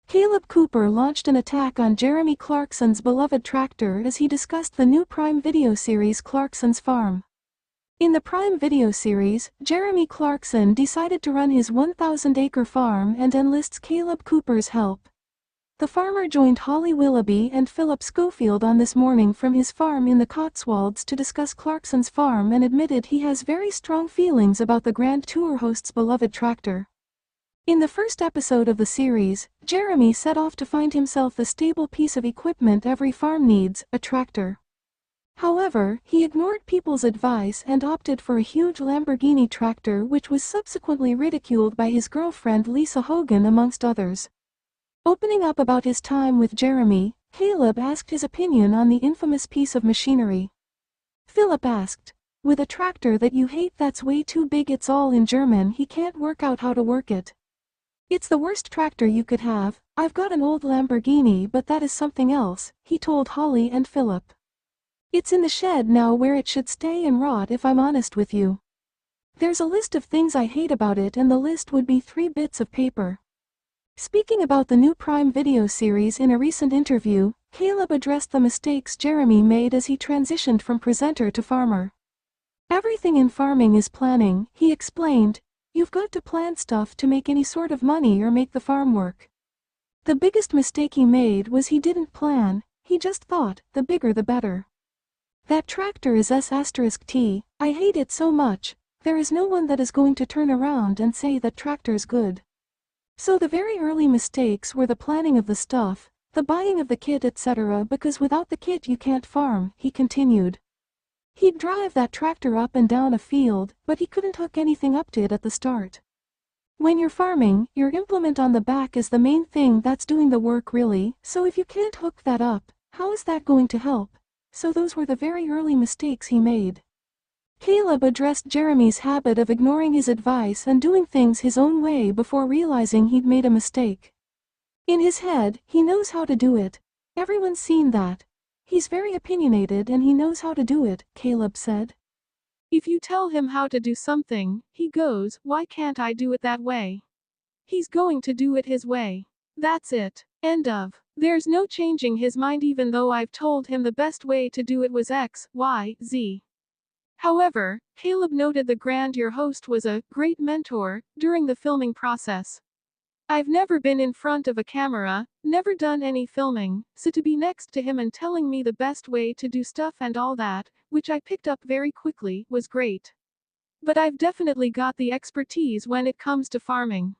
Kaleb Cooper launched an attack on Jeremy Clarkson's beloved tractor as he discussed the new Prime Video series Clarkson's Farm. In the Prime Video series, Jeremy Clarkson decided to run his 1,000-acre farm and enlists Kaleb Cooper's help. The farmer joined Holly Willoughby and Philip Schofield on This Morning from his farm in the Cotswolds to discuss Clarkson's farm and admitted he has very strong feelings about the Grand Tour host's beloved tractor. In the first episode of the series, Jeremy set off to find himself the stable piece of equipment every farm needs, a tractor. However, he ignored people's advice and opted for a huge Lamborghini tractor, which was subsequently ridiculed by his girlfriend Lisa Hogan amongst others. Opening up about his time with Jeremy, Kaleb asked his opinion on the infamous piece of machinery. Philip asked, "With a tractor that you hate that's way too big, it's all in German, he can't work out how to work it. It's the worst tractor you could have. I've got an old Lamborghini, but that is something else," he told Holly and Philip. "It's in the shed now where it should stay and rot, if I'm honest with you. There's a list of things I hate about it, and the list would be 3 bits of paper." Speaking about the new Prime Video series in a recent interview, Kaleb addressed the mistakes Jeremy made as he transitioned from presenter to farmer. "Everything in farming is planning," he explained. "You've got to plan stuff to make any sort of money or make the farm work. The biggest mistake he made was he didn't plan, he just thought, the bigger the better. That tractor is S*T. I hate it so much. There is no one that is going to turn around and say that tractor's good. So the very early mistakes were the planning of the stuff, the buying of the kit, etc., because without the kit you can't farm," he continued. He'd drive that tractor up and down a field, but he couldn't hook anything up to it at the start. When you're farming, your implement on the back is the main thing that's doing the work really, so if you can't hook that up, how is that going to help? So those were the very early mistakes he made. Kaleb addressed Jeremy's habit of ignoring his advice and doing things his own way before realizing he'd made a mistake. In his head, he knows how to do it. Everyone's seen that. He's very opinionated and he knows how to do it, Kaleb said. If you tell him how to do something, he goes, "Why can't I do it that way?" He's going to do it his way. That's it. End of. There's no changing his mind even though I've told him the best way to do it was X, Y, Z. However, Kaleb noted the Grand Tour host was a great mentor during the filming process. "I've never been in front of a camera, never done any filming, so to be next to him and telling me the best way to do stuff and all that, which I picked up very quickly, was great. But I've definitely got the expertise when it comes to farming."